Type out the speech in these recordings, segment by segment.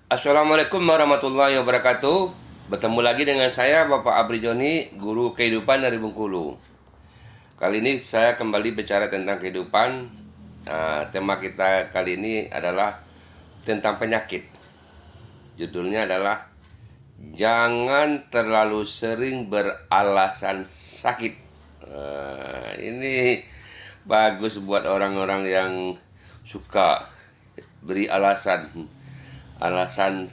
Assalamualaikum warahmatullahi wabarakatuh. Bertemu lagi dengan saya Bapak Abri Joni, guru kehidupan dari Bengkulu. Kali ini saya kembali bicara tentang kehidupan. Tema kita kali ini adalah tentang penyakit. Judulnya adalah jangan terlalu sering beralasan sakit. Ini bagus buat orang-orang yang suka beri alasan alasan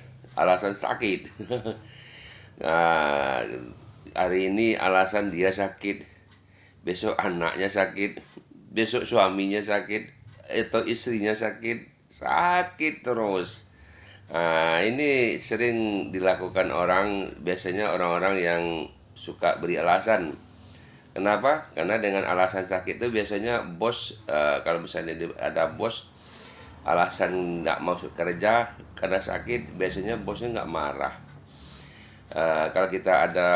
sakit. Nah, hari ini alasan dia sakit, besok anaknya sakit, besok suaminya sakit, atau istrinya sakit, sakit terus. Nah, ini sering dilakukan orang, biasanya orang-orang yang suka beri alasan. Kenapa? Karena dengan alasan sakit itu biasanya bos, kalau misalnya ada bos alasan nggak masuk kerja karena sakit, biasanya bosnya nggak marah. Kalau kita ada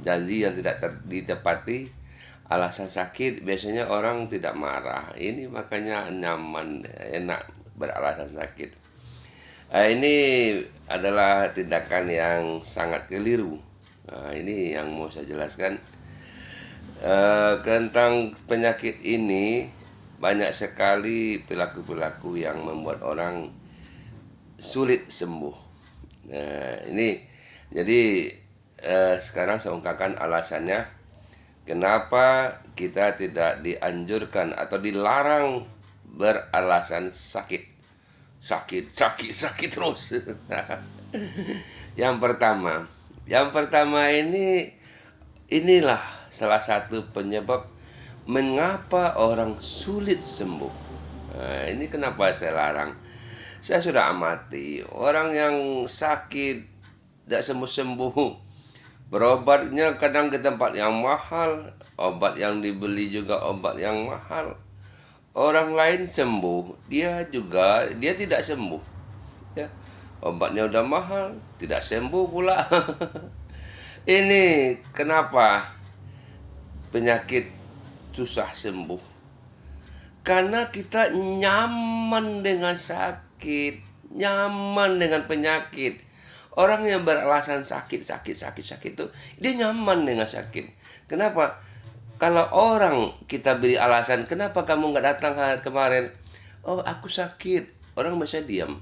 janji yang tidak ditepati, alasan sakit, biasanya orang tidak marah. Ini makanya nyaman, enak beralasan sakit. Ini adalah tindakan yang sangat keliru. Ini yang mau saya jelaskan. Tentang penyakit ini, banyak sekali perilaku-perilaku yang membuat orang sulit sembuh. Ini jadi sekarang saya ungkapkan alasannya kenapa kita tidak dianjurkan atau dilarang beralasan sakit. Sakit terus. Yang pertama, inilah salah satu penyebab mengapa orang sulit sembuh. Ini kenapa saya larang. Saya sudah amati orang yang sakit tidak sembuh-sembuh, berobatnya kadang ke tempat yang mahal, obat yang dibeli juga obat yang mahal. Orang lain sembuh, dia tidak sembuh. Ya, obatnya udah mahal, tidak sembuh pula. Ini kenapa penyakit susah sembuh? Karena kita nyaman dengan sakit, nyaman dengan penyakit. Orang yang beralasan sakit itu dia nyaman dengan sakit. Kenapa? Kalau orang kita beri alasan, kenapa kamu nggak datang kemarin? Oh, aku sakit. Orang bisa diam.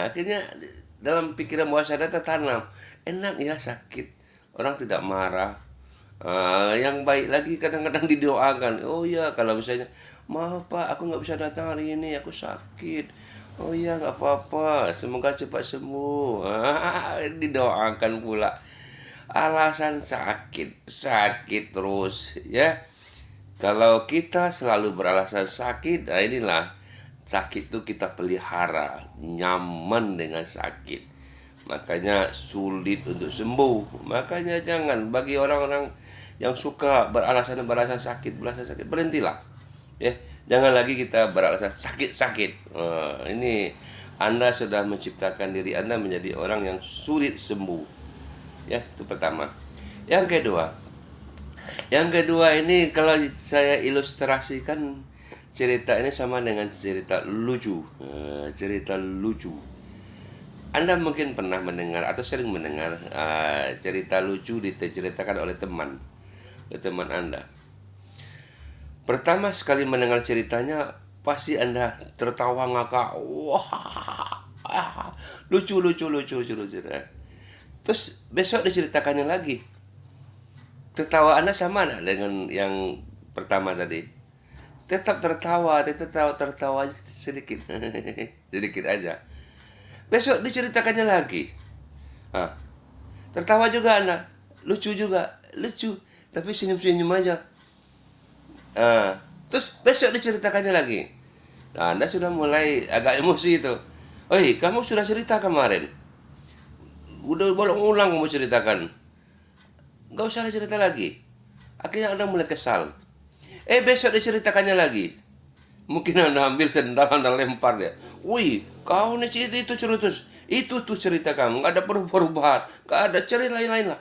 Akhirnya dalam pikiran bawah sadar tertanam, enak ya sakit. Orang tidak marah. Yang baik lagi kadang-kadang didoakan. Oh ya, kalau misalnya, maaf pak, aku nggak bisa datang hari ini, aku sakit. Oh ya, nggak apa-apa, semoga cepat sembuh. Didoakan pula. Alasan sakit terus ya. Kalau kita selalu beralasan sakit, nah inilah sakit itu kita pelihara, nyaman dengan sakit. Makanya sulit untuk sembuh. Makanya jangan, bagi orang-orang yang suka beralasan sakit, berhentilah. Ya, jangan lagi kita beralasan sakit. Ini Anda sudah menciptakan diri Anda menjadi orang yang sulit sembuh. Ya, itu pertama. Yang kedua, ini kalau saya ilustrasikan cerita ini sama dengan cerita lucu. Cerita lucu. Anda mungkin pernah mendengar atau sering mendengar cerita lucu diceritakan oleh teman Anda. Pertama sekali mendengar ceritanya, pasti Anda tertawa ngakak. Wah, lucu. Terus besok diceritakannya lagi. Tertawa Anda sama nggak dengan yang pertama tadi? Tetap tertawa sedikit. Sedikit aja. Besok diceritakannya lagi. Tertawa juga Anda. Lucu juga. Lucu. Tapi senyum-senyum aja. Terus besok diceritakannya lagi. Nah, Anda sudah mulai agak emosi itu. Oi, kamu sudah cerita kemarin. Udah bolong-ulang kamu ceritakan. Gak usah cerita lagi. Akhirnya Anda mulai kesal. Besok diceritakannya lagi. Mungkin Anda ambil sendal, Anda lempar dia. Wih, kau nih itu cerutus. Itu tuh cerita kamu. Gak ada perubahan. Gak ada cerita lain-lain lah.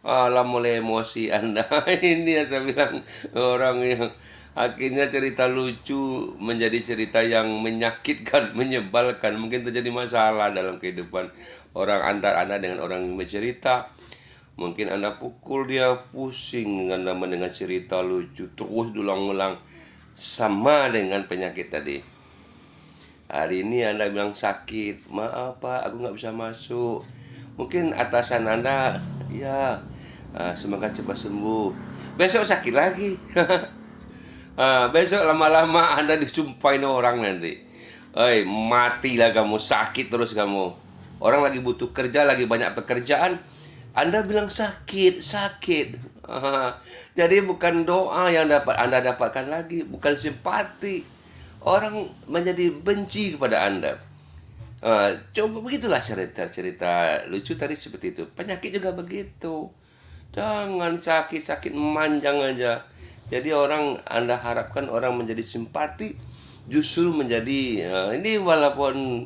Alah, mulai emosi Anda. Ini yang saya bilang, orang yang Akhirnya cerita lucu menjadi cerita yang menyakitkan, menyebalkan. Mungkin terjadi masalah dalam kehidupan orang antar Anda dengan orang yang bercerita. Mungkin Anda pukul dia, pusing Anda mendengar cerita lucu terus diulang-ulang, sama dengan penyakit tadi. Hari ini Anda bilang sakit, maaf Pak, aku nggak bisa masuk. Mungkin atasan Anda, ya, semoga cepat sembuh. Besok sakit lagi. Besok lama-lama Anda disumpahin orang nanti. Matilah kamu, sakit terus kamu. Orang lagi butuh kerja, lagi banyak pekerjaan, Anda bilang sakit, sakit. Jadi bukan doa yang dapat Anda dapatkan lagi, bukan simpati. Orang menjadi benci kepada Anda. Coba begitulah cerita-cerita lucu tadi seperti itu. Penyakit juga begitu. Jangan sakit-sakit memanjang aja. Jadi Anda harapkan orang menjadi simpati, justru menjadi ini walaupun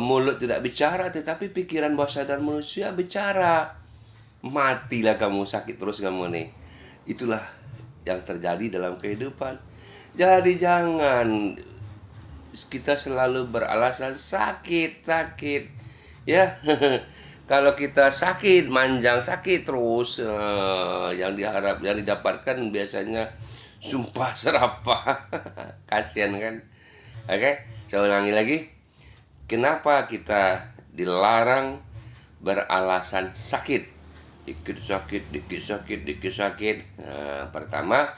mulut tidak bicara, tetapi pikiran bawah sadar manusia bicara. Matilah kamu, sakit terus kamu nih. Itulah yang terjadi dalam kehidupan. Jadi jangan kita selalu beralasan sakit, sakit, ya. Kalau kita sakit, manjang sakit terus, yang didapatkan biasanya sumpah serapah. Kasihan kan? Oke, saya ulangi lagi. Kenapa kita dilarang beralasan sakit? Dikit sakit, dikit sakit, dikit sakit. Pertama,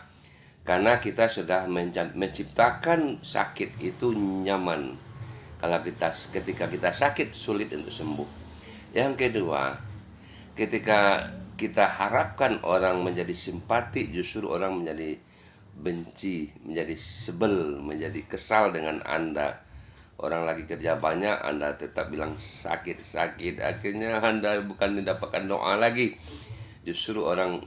karena kita sudah menciptakan sakit itu nyaman. Ketika kita sakit, sulit untuk sembuh. Yang kedua, ketika kita harapkan orang menjadi simpati, justru orang menjadi benci, menjadi sebel, menjadi kesal dengan Anda. Orang lagi kerja banyak, Anda tetap bilang sakit-sakit. Akhirnya Anda bukan mendapatkan doa lagi, justru orang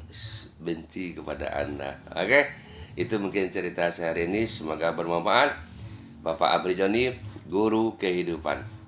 benci kepada Anda. Oke, itu mungkin cerita saya hari ini. Semoga bermanfaat. Bapak Abri Joni, Guru Kehidupan.